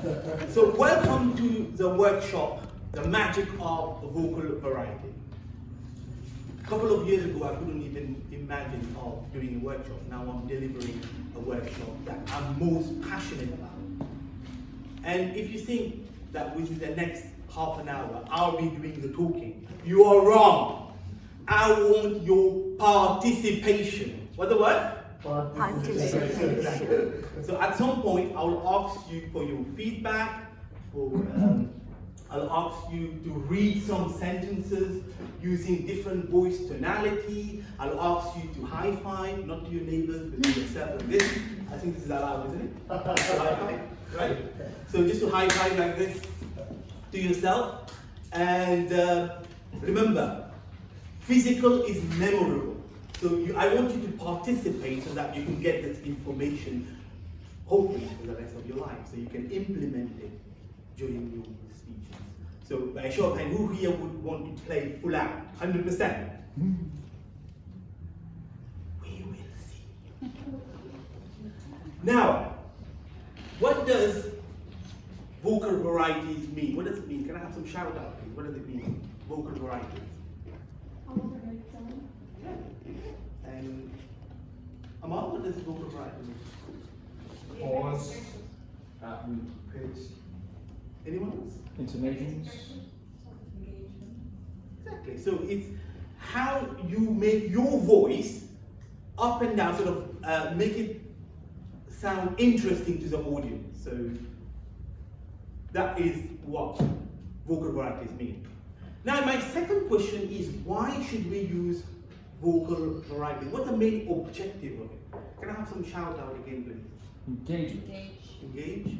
So welcome to the workshop, The Magic of Vocal Variety. A couple of years ago, I couldn't even imagine of doing a workshop. Now I'm delivering a workshop that I'm most passionate about. And if you think that within the next half an hour, I'll be doing the talking, you are wrong. I want your participation. What the word? Participation. So at some point, I'll ask you for your feedback, I'll ask you to read some sentences using different voice tonality. I'll ask you to high five, not to your neighbors, but to yourself like this. I think this is allowed, isn't it? High five, right? So just to high five like this to yourself. And remember, physical is memorable. So I want you to participate so that you can get this information, hopefully, for the rest of your life, so you can implement it during your speeches. So by a show of hand, who here would want to play full out, 100%? We will see. Now, what does vocal varieties mean? What does it mean? Can I have some shout out, please? What does it mean, vocal varieties? And Amal, what does vocal variety mean? Pause, pitch, Anyone else? intonations. Exactly. So it's how you make your voice up and down, sort of make it sound interesting to the audience. So that is what vocal varieties mean. Now, my second question is, why should we use vocal variety? What's the main objective of it? Can I have some shout out again, please? Engagement. Engage?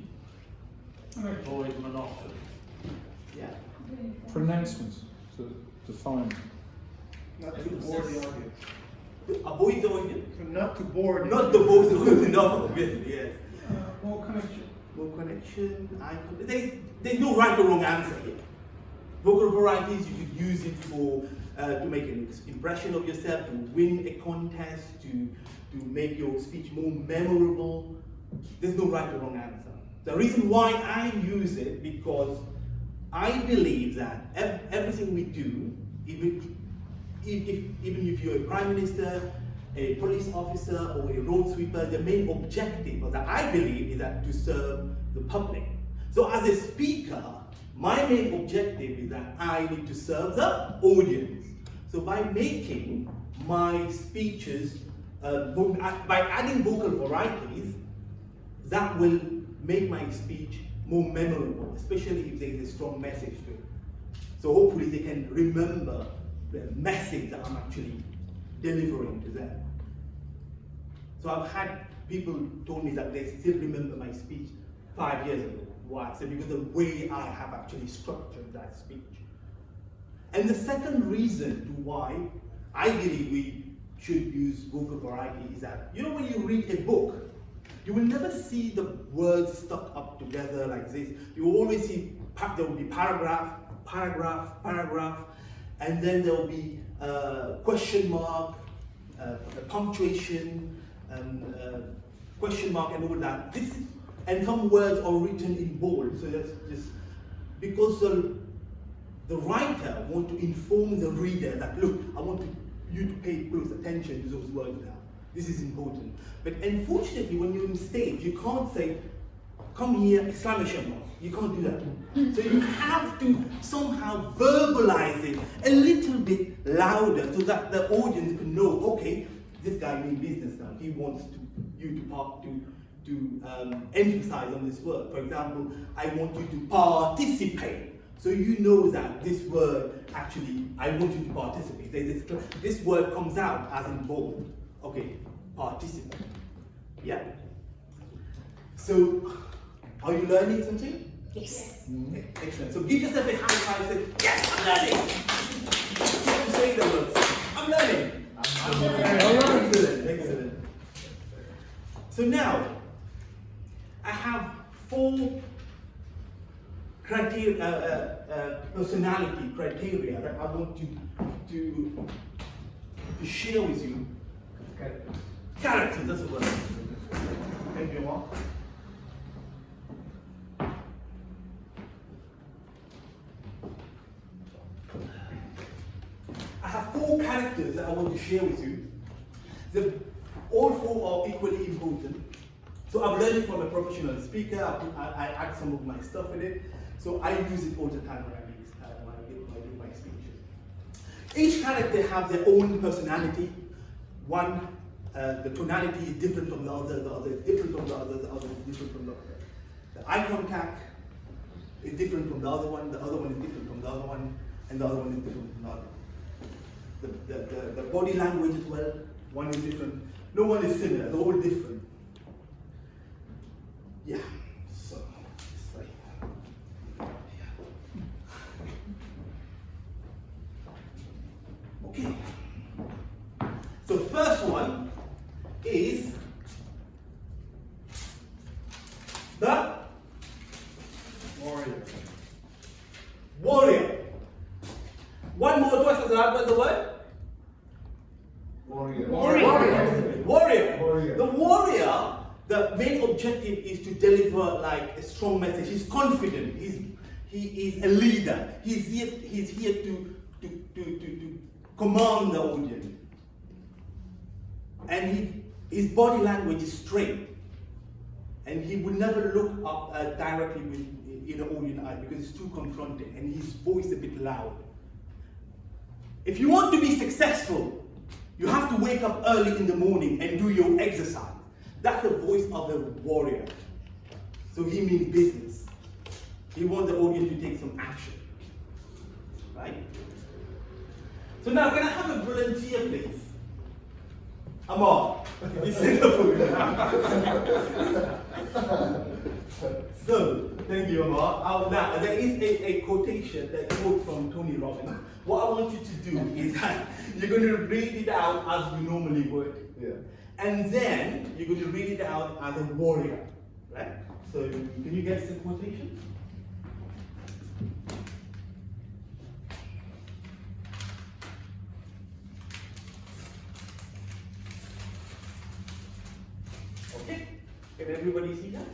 Avoid monotony. Yeah. Pronouncements to define. Not to bore the audience. Avoid the audience. So not to bore the Not the both of them, no, yes. More connection. More connection, there's no right or wrong answer here. Vocal varieties, you could use it for to make an impression of yourself, to win a contest, to make your speech more memorable. There's no right or wrong answer. The reason why I use it, because I believe that everything we do, even if you're a prime minister, a police officer, or a road sweeper, the main objective of that, I believe, is that to serve the public. So as a speaker, my main objective is that I need to serve the audience. So by making my speeches, by adding vocal varieties, that will make my speech more memorable, especially if there is a strong message to it. So hopefully they can remember the message that I'm actually delivering to them. So I've had people told me that they still remember my speech 5 years ago. Why? So because the way I have actually structured that speech. And the second reason to why I believe we should use vocal variety is that, you know, when you read a book, you will never see the words stuck up together like this. You will always see, there will be paragraph, paragraph, paragraph, and then there will be question mark, punctuation, question mark, and all that. And some words are written in bold. So that's just because the writer wants to inform the reader that, look, I want you to pay close attention to those words now. This is important. But unfortunately, when you're on stage, you can't say, come here, exclamation mark. You can't do that. So you have to somehow verbalize it a little bit louder so that the audience can know, okay, this guy means business now. He wants you to emphasize on this word. For example, I want you to participate. So you know that this word actually, I want you to participate. This word comes out as in bold. Okay, participate. Yeah? So, are you learning something? Yes. Excellent. So give yourself a high five and say, yes, I'm learning. Keep saying the words. I'm learning. I'm learning. Excellent, excellent. So now, I have 4 personality criteria that I want to share with you. Character, that's the word. Thank you, Mark. have 4 characters that I want to share with you. All 4 are equally important. So I've learned it from a professional speaker. I add some of my stuff in it. So I use it all the time when I give my speeches. Each character has their own personality. One, the tonality is different from the other is different from the other is different from the other. The eye contact is different from the other one is different from the other one, and the other one is different from the other. The body language as well, one is different. No one is similar, they're all different. Yeah, so, sorry. Okay. So the first one is the warrior. One more twice as hard, what's the word? Warrior. Warrior. The warrior, the main objective is to deliver like a strong message. He's confident. He is a leader. He's here to command the audience. And his body language is straight. And he will never look up directly in the audience eye because it's too confronting, and his voice is a bit loud. If you want to be successful, you have to wake up early in the morning and do your exercise. That's the voice of a warrior. So he means business. He wants the audience to take some action. Right? So now, can I have a volunteer, please? Amar, you sit up for So, thank you, Amar. Now, there is a quotation, that quote from Tony Robbins. What I want you to do is that you're going to read it out as you normally would. Yeah. And then you're going to read it out as a warrior. Right? So, can you guess the quotation? Okay? Can everybody see that?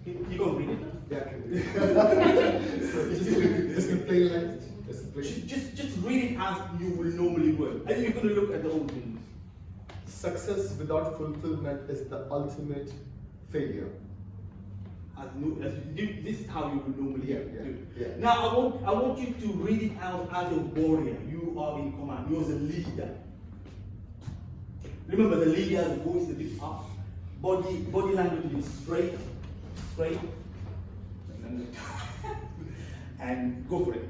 You gonna read it? Yeah, I can do it. So just in plain language. Just read it as you will normally would. And you're gonna look at the audience. Success without fulfillment is the ultimate failure. This is how you would normally do it. Yeah. Now I want you to read it out as a warrior. You are in command. You're the leader. Remember, the leader, the voice is a bit up. Body language is straight. And go for it.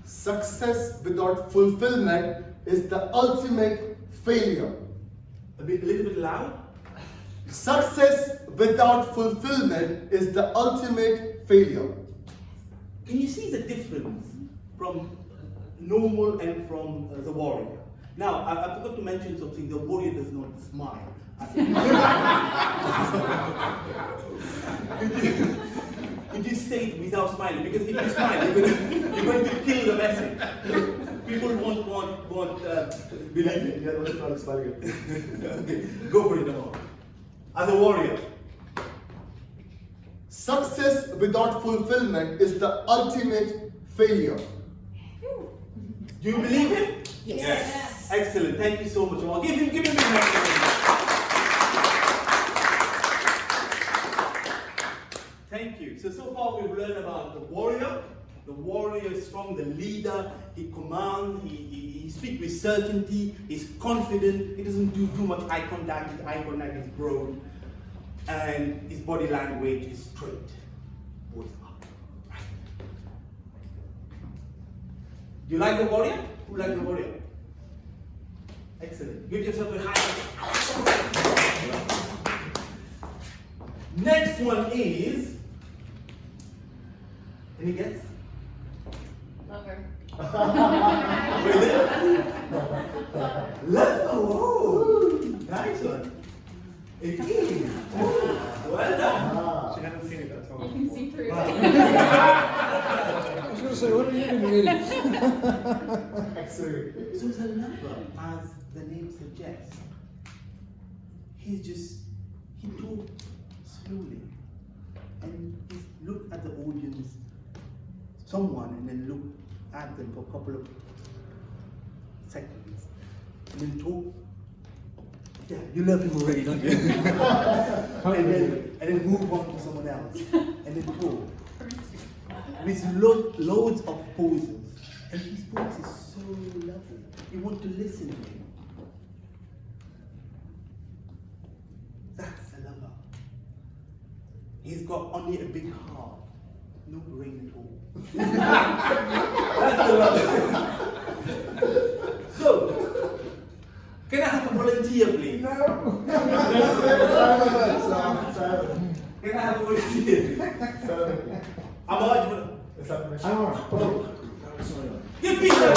Success without fulfillment is the ultimate failure. A little bit loud. Success without fulfillment is the ultimate failure. Can you see the difference from normal and from the warrior? Now, I forgot to mention something. The warrior does not smile. Could you say it without smiling? Because if you smile, you're going to kill the message. People won't believe it. Yeah, that's not smiling. Okay, go for it, Amar. As a warrior. Success without fulfillment is the ultimate failure. Do you believe him? Yes. Excellent. Thank you so much, Amar. Give him a hand. Thank you. So far we've learned about the warrior. The warrior is strong, the leader, he commands, he speaks with certainty, he's confident, he doesn't do too much eye contact, his eye contact is broad, and his body language is straight. Voice up. Right. Do you like the warrior? Who likes the warrior? Excellent. Give yourself a high five. Next one is, any guess? Lover. Love. Oh, nice one. It is. Well done. She hasn't seen it, that's all. You can see through I was going to say, what are you doing really? Excellent. So the lover, as the name suggests, he talks slowly, and just look at the audience, someone, and then look at them for a couple of seconds, and then talk. Yeah, you love him already, don't you? and then move on to someone else, and then talk. With loads of poses, and his voice is so lovely. You want to listen to him. That's a lover. He's got only a big heart, no brain at all. That's a lover. So, can I have a volunteer, please? No. Can I have a volunteer? Ahmad, give Peter.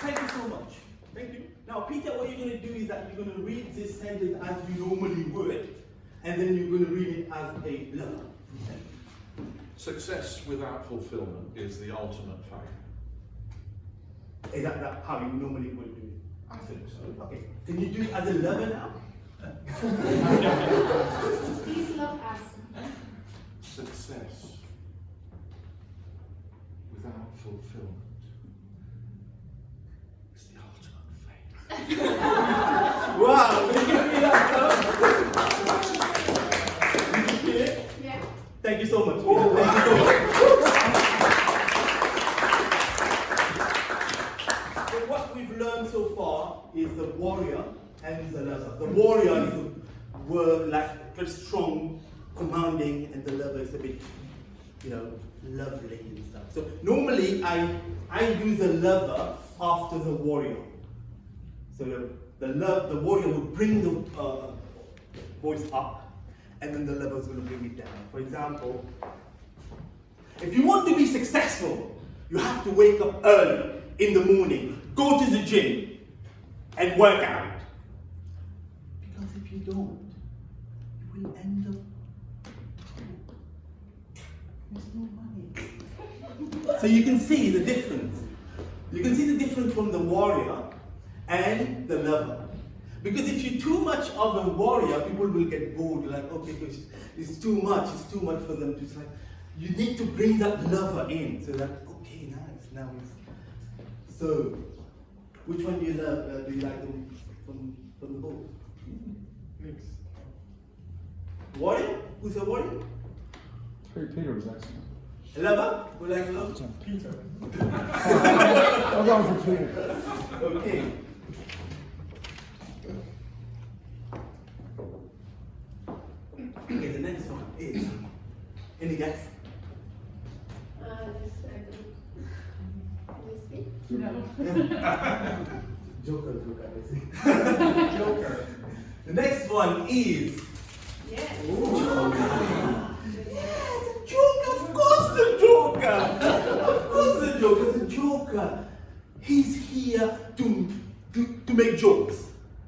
Thank you so much. Thank you. Now, Peter, what you're going to do is that you're going to read this sentence as you normally would, and then you're going to read it as a lover. Success without fulfillment is the ultimate failure. Is that how you normally would do it? I think so. Okay. Can you do it as a lover now? Please love us. Success without fulfillment is the ultimate failure. Wow! Did you feel that? Did you feel it? Yeah. Thank you so much, Peter. Thank you so much. So what we've learned so far is the warrior and the lover. The warrior is a word like very strong, commanding, and the lover is a bit, lovely and stuff. So normally I use the lover after the warrior. So the warrior will bring the voice up, and then the lover is going to bring it down. For example, if you want to be successful, you have to wake up early in the morning, go to the gym, and work out. Because if you don't, you will end up with no money. So you can see the difference. You can see the difference from the warrior and the lover. Because if you're too much of a warrior, people will get bored. Like, okay, it's too much for them to like. You need to bring that lover in. So that, okay, nice. Now it's so. Which one do you love? Do you like them from the both? Mix. Warrior? Who's a warrior? Peter was excellent. A lover? Who likes love? Peter. I'm going for Peter. Okay. Okay, the next one is. Any guess? Let's see. Joker. Joker. The next one is. Yes. Joker, of course the Joker! Of course the Joker, the Joker. He's here to make jokes.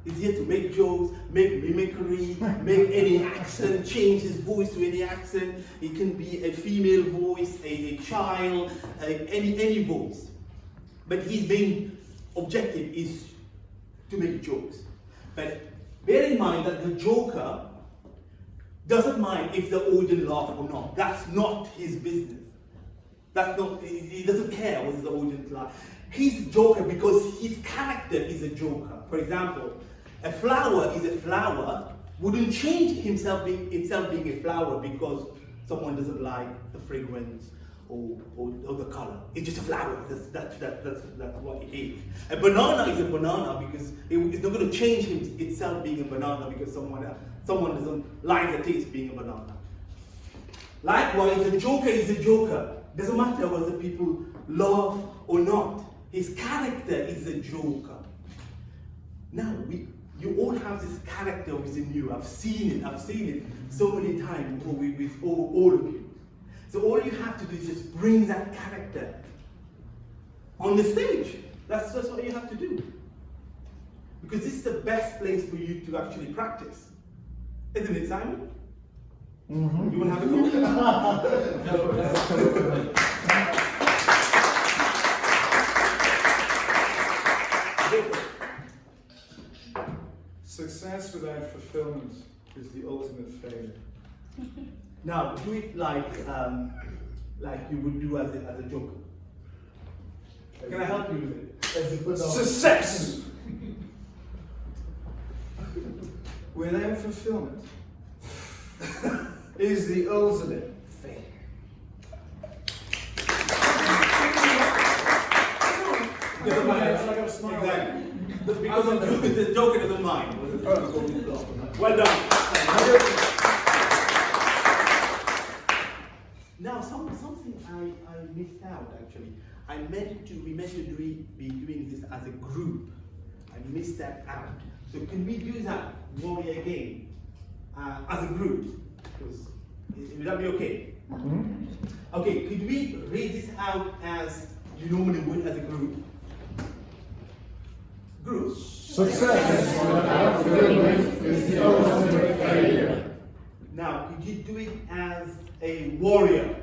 He's here to make jokes, make mimicry, make any accent, change his voice to any accent. It can be a female voice, a child, any voice. But his main objective is to make jokes. But bear in mind that the Joker doesn't mind if the audience laugh or not. That's not his business. He doesn't care whether the audience laugh. He's a joker because his character is a joker. For example, a flower is a flower, wouldn't change itself being a flower because someone doesn't like the fragrance or the color. It's just a flower. That's what it is. A banana is a banana because it's not going to change itself being a banana because someone doesn't like the taste being a banana. Likewise, a joker is a joker. Doesn't matter whether people laugh or not. His character is a joker. Now, you all have this character within you. I've seen it so many times with all of you. So all you have to do is just bring that character on the stage. That's just what you have to do. Because this is the best place for you to actually practice. Isn't it, Simon? Mm-hmm. You want to have a go? is the ultimate failure. Now, do it like you would do as a joke. Can I help you with it? As you put on. Success! Without fulfillment is the ultimate failure. Doesn't mind. It's like a smile. Exactly. Because the joker doesn't mind. Well done. Now, something I missed out actually. We meant to be doing this as a group. I missed that out. So can we do that warrior again as a group? Would that be okay? Okay, could we read this out as you normally would as a group? Group. Success without fulfillment is the ultimate failure. Now, could you do it as a warrior?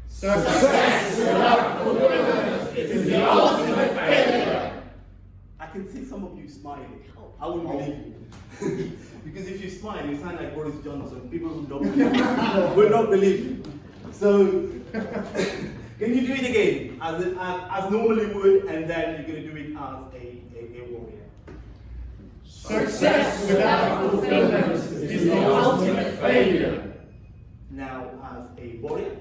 Success without fulfillment is the ultimate failure. I can see some of you smiling. I wouldn't believe you. Because if you smile, you sound like Boris Johnson. People will not believe you. Will not believe you. So, can you do it again? As normally would, and then you're going to do it as a warrior. Success without fulfillment is the ultimate failure. Now, as a warrior.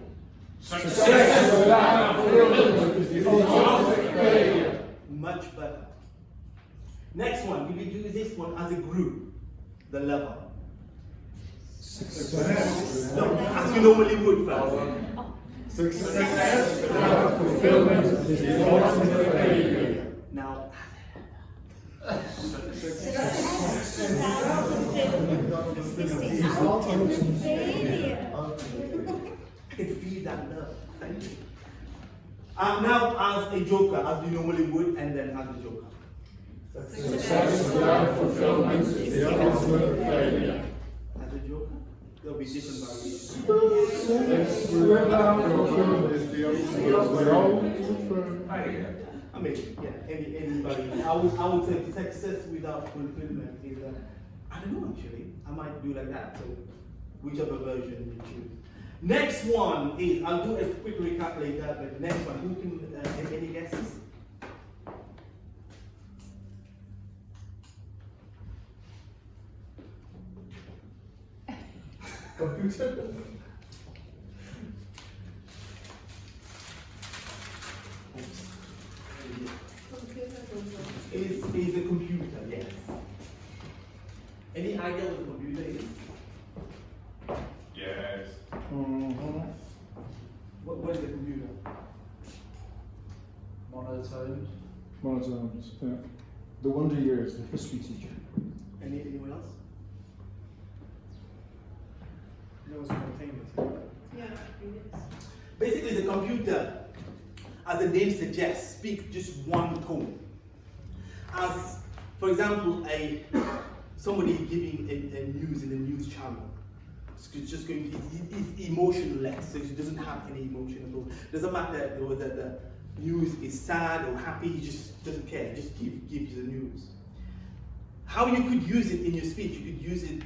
Success without fulfillment is the ultimate failure. Much better. Next one, can we do this one as a group? The lever. Success No, as you normally would first. Success without fulfillment is the ultimate failure. Now, I can feel that love. Thank you. Now, as a joker, as you normally would, and then as a joker. Success without fulfillment is the ultimate failure. As a joker, there'll be different variations. Success without fulfillment is the ultimate failure. I mean, yeah, anybody. I would say success without fulfillment is I don't know actually. I might do like that. So whichever version you choose. Next one is, I'll do a quick recap later, but next one, who can, any guesses? Computer. Is a computer, yes. Any idea what a computer is? Yes. What is a computer? Monotones. Monotones, yeah. The Wonder Years, the history teacher. Anyone else? No spontaneous. Yeah, it is. Basically, the computer, as the name suggests, speaks just one tone. As, for example, somebody giving a news in a news channel. It's just going to be emotionless, so it doesn't have any emotion at all. Doesn't matter whether the news is sad or happy, he just doesn't care, just give you the news. How you could use it in your speech, you could use it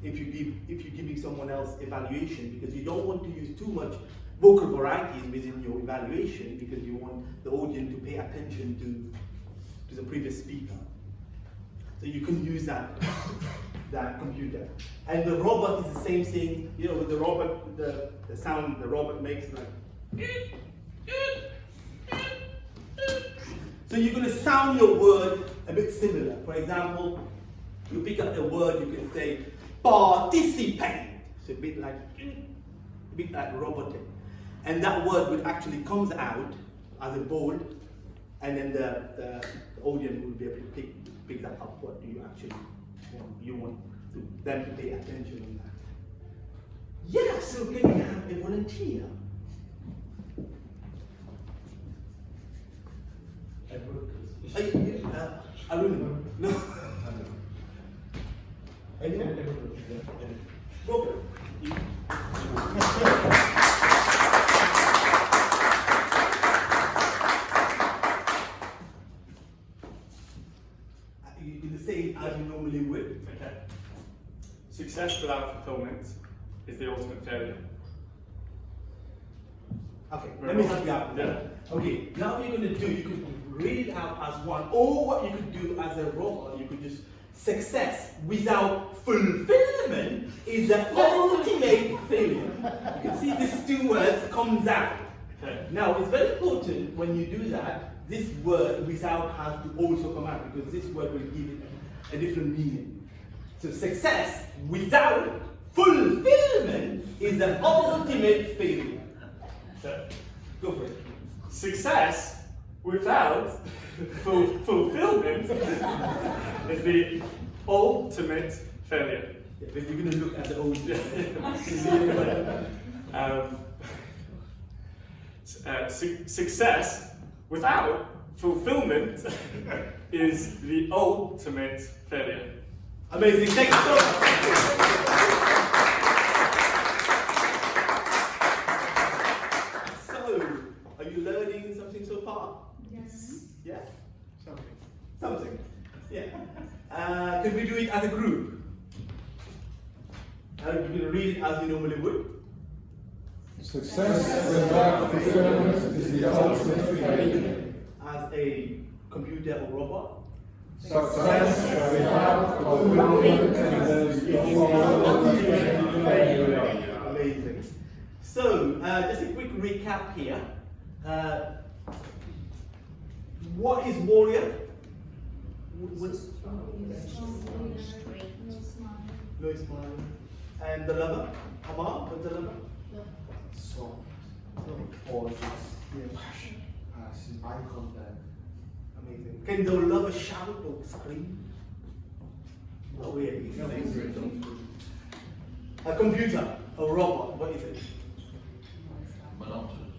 if you're giving someone else evaluation, because you don't want to use too much vocal varieties within your evaluation, because you want the audience to pay attention to the previous speaker. So you can use that computer. And the robot is the same thing, you know, with the robot, the sound the robot makes, like. So you're going to sound your word a bit similar. For example, you pick up the word, you can say participate. It's a bit like robotic. And that word would actually comes out as a bold, and then the audience will be able to pick that up. What do you actually want? You want them to pay attention on that. Yeah, so can we have a volunteer? Arun, no. Anyone? Go for it. You can say it as you normally would. Okay. So Success without fulfillment is the ultimate failure. Okay, let me help you out. Yeah. Okay, now what you're going to do, you could read it out as one, or what you could do as a robot, you could just, success without fulfillment is the ultimate failure. You can see these two words comes out. Okay. Now, it's very important when you do that, this word without has to also come out, because this word will give it a different meaning. So success without fulfillment is the ultimate failure. So, Go for it. success without fulfillment is the ultimate failure. Yeah, but you're going to look at the old. Success without fulfillment is the ultimate failure. Amazing. Thank you so much. So, are you learning something so far? Yes. Yeah? Something. Something. Yeah. Could we do it as a group? You're going to read it as you normally would. Success without fulfillment is the ultimate failure. As a computer or robot. Success without fulfillment is the ultimate failure. Amazing. So, just a quick recap here. What is warrior? What's no smile. And the lover? Amar, what's the lover? Soft. Pauses. Eye contact. Amazing. Can the lover shout or scream? No, really. A computer, a robot, what is it? Monotonous.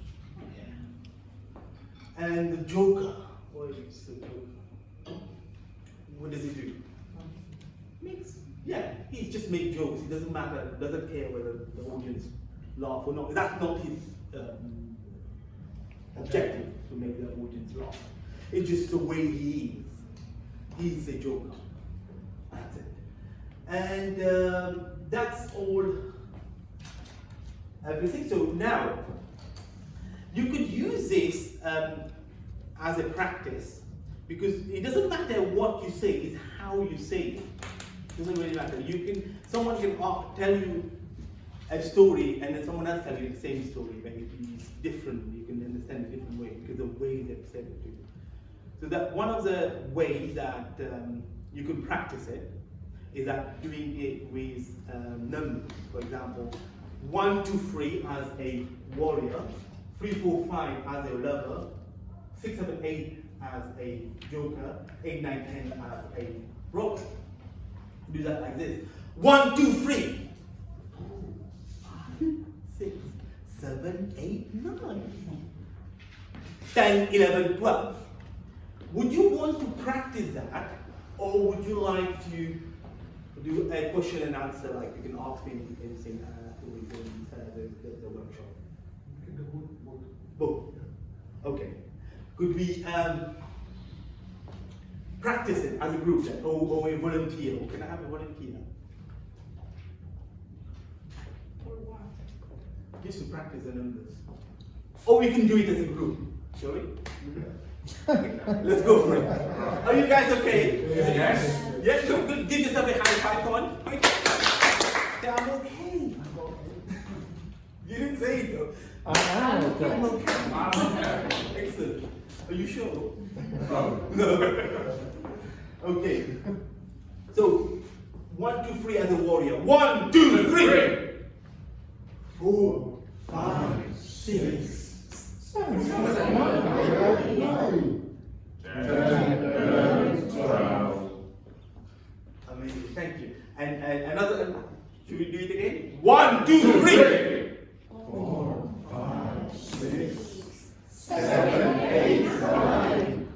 And the Joker, what is the Joker? What does he do? Yeah, he just makes jokes. It doesn't matter, doesn't care whether the audience laugh or not. That's not his objective, to make the audience laugh. It's just the way he is. He's a joker. That's it. And that's all, everything. So now, you could use this as a practice, because it doesn't matter what you say, it's how you say it. It doesn't really matter. Someone can tell you a story, and then someone else tell you the same story, but it's different. You can understand it a different way because the way they've said it to you. So that one of the ways that you can practice it is that doing it with numbers. For example, 1, 2, 3 as a warrior, 3, 4, 5 as a lover, 6, 7, 8 as a joker, 8, 9, 10 as a robot. Do that like this. 1, 2, 3. 4, 5, 6, 7, 8, 9. 10, 11, 12. Would you want to practice that, or would you like to do a question and answer, like you can ask me anything within the workshop? Both. Okay. Could we practice it as a group then, or a volunteer? Or can I have a volunteer? For what? Just to practice the numbers. Or we can do it as a group, shall we? Let's go for it. Are you guys okay? Yes. Yes, so good. Give yourself a high five, come on. Quick. Yeah, I'm okay. You didn't say it though. I am I'm okay. okay. Excellent. Are you sure? No. Okay. So, 1, 2, 3 as a warrior. 1, 2, 3. 4, 5, 6. 10, 11, 12. Amazing. Thank you. And another. Should we do it again? 1, 2, 3. 4, 5, 6, 7, 8, 9,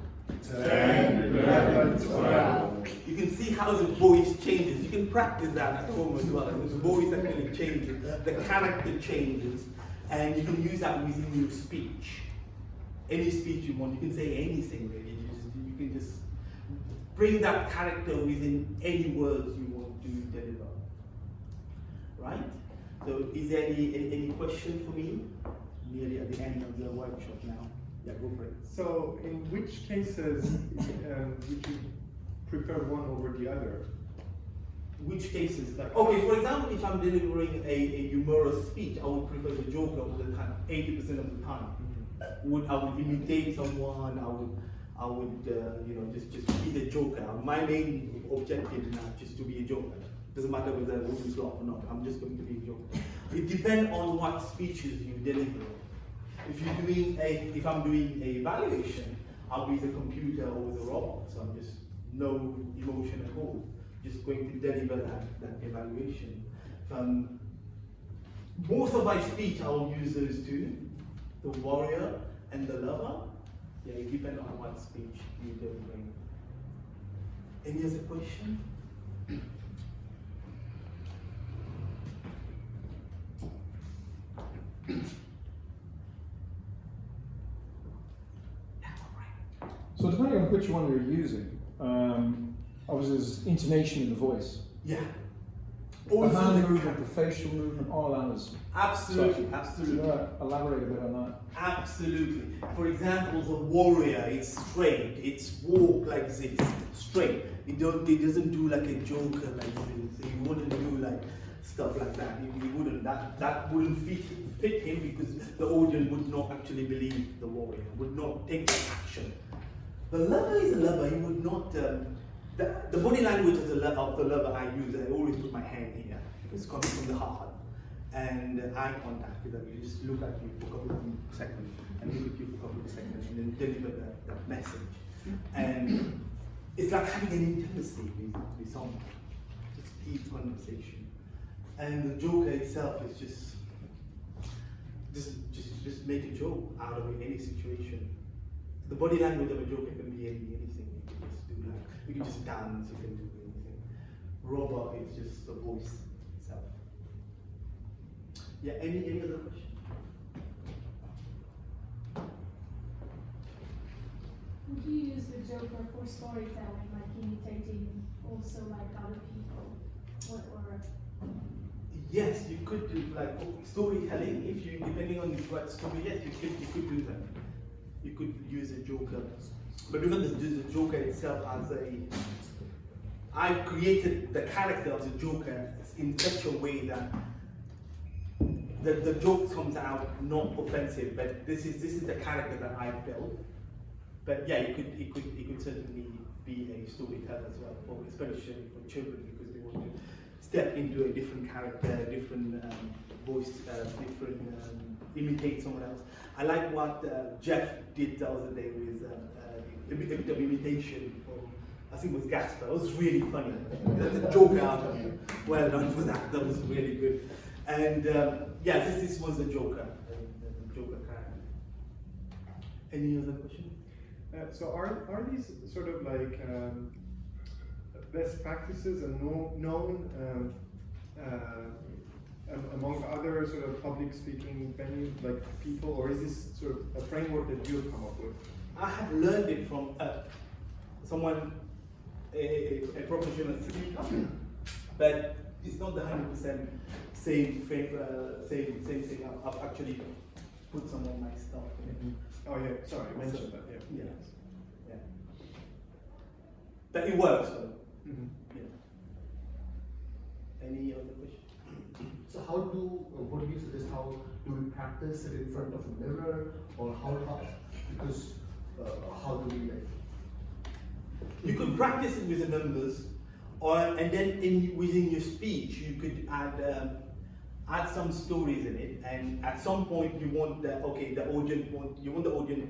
10, 11, 12. You can see how the voice changes. You can practice that at home as well. The voice actually changes, the character changes, and you can use that within your speech. Any speech you want, you can say anything really. You can just bring that character within any words you want to deliver. right? So is there any question for me? Nearly at the end of the workshop now. Yeah, go for it. So, in which cases would you prefer one over the other? Which cases? Like, okay, for example, if I'm delivering a humorous speech, I would prefer the joker all the time, 80% of the time. I would imitate someone, I would just be the joker. My main objective is not just to be a joker. Doesn't matter whether the audience laugh or not, I'm just going to be a joker. It depends on what speeches you deliver. If I'm doing a evaluation, I'll be the computer or the robot, so I'm just no emotion at all. Just going to deliver that evaluation. Most of my speech, I will use those two, the warrior and the lover. Yeah, it depends on what speech you're delivering. Any other question? So depending on which one you're using, obviously there's intonation in the voice. Yeah. The Also hand the movement, the facial movement, all that is. Absolutely, So, absolutely. you know, elaborate a bit on that. Absolutely. For example, the warrior, it's straight, it's walk like this, straight. It doesn't do like a joker like this. He wouldn't do like stuff like that. He wouldn't. That wouldn't fit him because the audience would not actually believe the warrior, would not take that action. The lover is a lover. He would not. The body language of the lover I use, I always put my hand here. It's coming from the heart. And eye contact with them. You just look at you for a couple of seconds, and look at you for a couple of seconds, and then deliver that message. And it's like having an intimacy with someone. Just deep conversation. And the joker itself is just make a joke out of any situation. The body language of a joker can be anything. You can just dance, you can do anything. Robot is just the voice itself. Yeah, any other question? Would you use the joker for storytelling, like imitating also like other people? Or Yes, you could do like storytelling. If you, depending on what story, yes, you could do that. You could use a joker, but because the joker itself as I've created the character of the joker in such a way that the joke comes out not offensive, but this is the character that I've built. But yeah, it could certainly be a storyteller as well, especially for children, because they want to step into a different character, different voice, imitate someone else. I like what Jeff did the other day with a bit of imitation from, I think it was Gasper. It was really funny. The joke out of you. Well done for that. That was really good. And yeah, this was the Joker, the Joker character. Any other question? So are these sort of like best practices and known among other sort of public speaking venues, like people, or is this sort of a framework that you've come up with? I have learned it from someone, a professional speaker, but it's not the 100% same thing. I've actually put some of my stuff in it. Oh yeah, sorry, I mentioned that. Yeah. Yeah. But it works though. Mm-hmm. Yeah. Any other question? So what do you suggest, how do we practice it in front of a mirror, or how do we like? You could practice it with the numbers, and then within your speech you could add some stories in it, and at some point you want the audience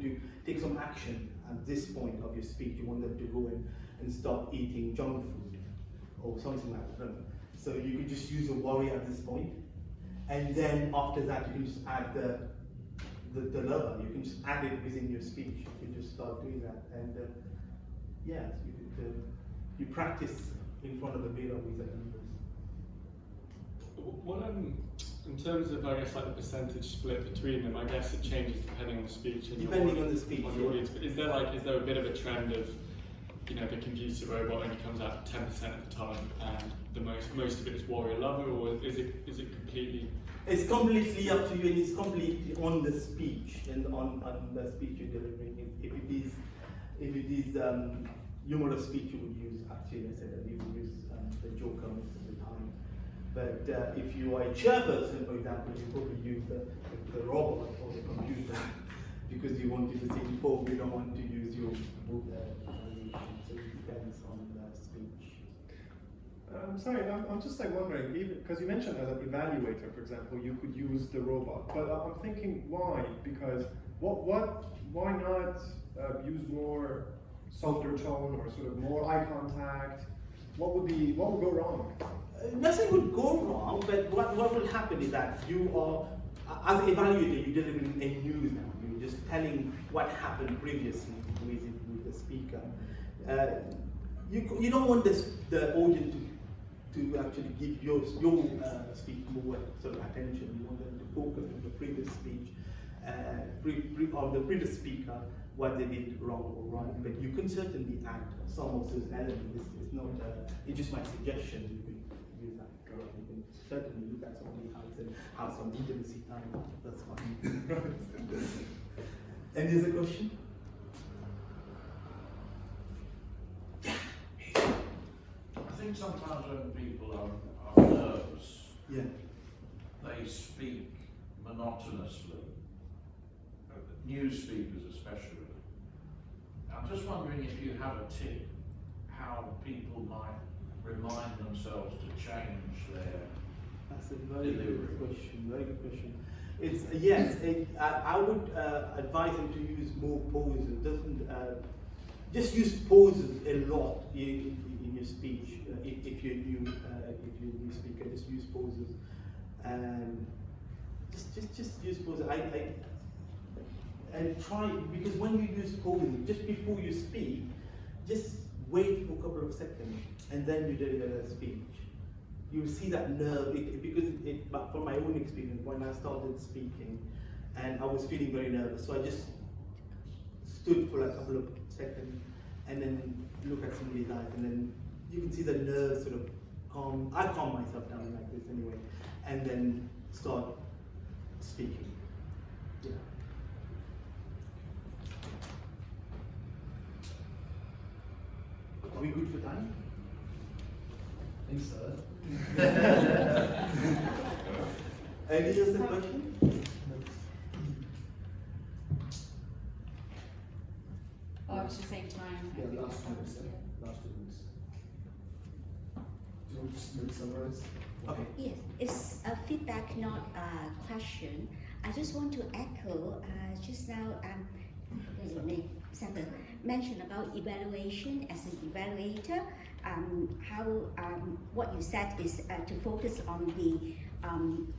to take some action at this point of your speech. You want them to go and stop eating junk food or something like that. So you could just use a warrior at this point, and then after that you can just add the lover. You can just add it within your speech. You can just start doing that, and yes, you practice in front of the mirror with the numbers. What in terms of, I guess, like the percentage split between them, I guess it changes depending on the speech and Depending on the speech, on the audience. But is there a bit of a trend of you know, the computer robot only comes out 10% of the time, and the most of it is warrior lover, or is it completely? It's completely up to you, and it's completely on the speech and on the speech you're delivering. If it is humorous speech, you would use, actually I said that you would use the Joker most of the time. But if you are a chairperson, for example, you probably use the robot or the computer because you want to just inform, you don't want to use your book so it depends on the speech. Sorry, I'm just like wondering, because you mentioned as an evaluator, for example, you could use the robot, but I'm thinking why? Because why not use more softer tone or sort of more eye contact? What would go wrong? Nothing would go wrong, but what will happen is that you are, as an evaluator, you're delivering a news now. You're just telling what happened previously with the speaker. You don't want the audience to actually give your speech more sort of attention. You want them to focus on the previous speech, on the previous speaker, what they did wrong or right. But you can certainly add some of those elements. It's not. It's just my suggestion. You can use that. You can certainly look at somebody else and have some intimacy time. That's fine. Any other question? I think sometimes when people are nervous, Yeah. they speak monotonously. News speakers especially. I'm just wondering if you have a tip how people might remind themselves to change their That's a very delivery. good question. Very good question. It's yes. I would advise them to use more pauses. Doesn't just use pauses a lot in your speech. If you're new speaker, just use pauses and just use pauses. And try, because when you use pauses, just before you speak, just wait for a couple of seconds and then you deliver the speech. You see that nerve, but from my own experience, when I started speaking, and I was feeling very nervous, so I just stood for a couple of seconds and then look at somebody's eyes, and then you can see the nerves sort of calm. I calm myself down like this anyway, and then start speaking. Yeah. Are we good for time? I think so. Any other question? Oh, it's the same time. Yeah, last 2 minutes. Last 2 minutes. Do you want to just maybe summarize? Okay. Yes, it's a feedback, not a question. I just want to echo just now, Sandra mentioned about evaluation as an evaluator. How what you said is to focus on the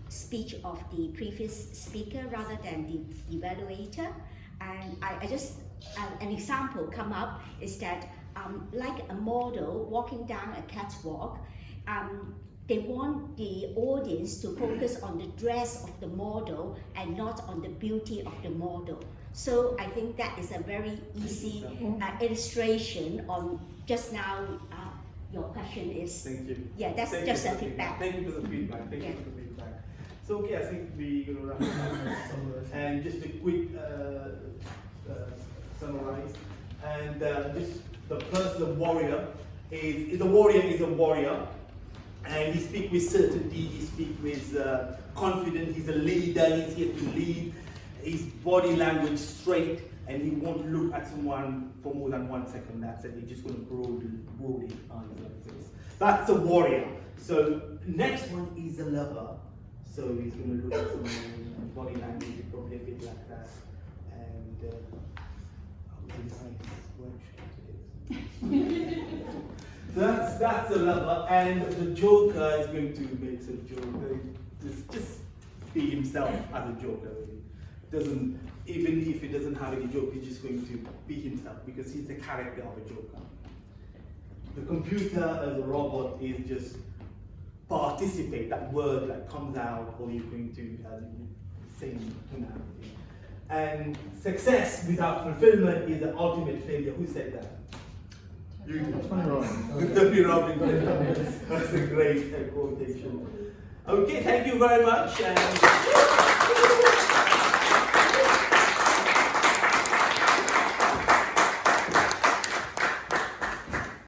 speech of the previous speaker rather than the evaluator. And I just an example come up is that like a model walking down a catwalk. They want the audience to focus on the dress of the model and not on the beauty of the model. So I think that is a very easy illustration on just now. Your question is. Thank you. Yeah, that's Thank just you a for the feedback. Thank you for the feedback. Thank you for the feedback. So okay, I think we're going to wrap it up. And just a quick summarize. And just the first, the warrior is a warrior. And he speaks with certainty, he speaks with confidence, he's a leader, he's here to lead, his body language straight, and he won't look at someone for more than 1 second. That's it, he's just going to roll his eyes like this. That's a warrior. So next one is a lover. So he's going to look at someone, body language is probably a bit like that. And that's a lover, and the Joker is going to make some joke. Just be himself as a Joker. Doesn't, even if he doesn't have any joke, he's just going to be himself because he's the character of a Joker. The computer as a robot is just participate. That word that comes out, or you're going to sing tonality. And success without fulfillment is the ultimate failure. Who said that? Tony Robbins. Tony Robbins. That's a great quotation. Okay, thank you very much. And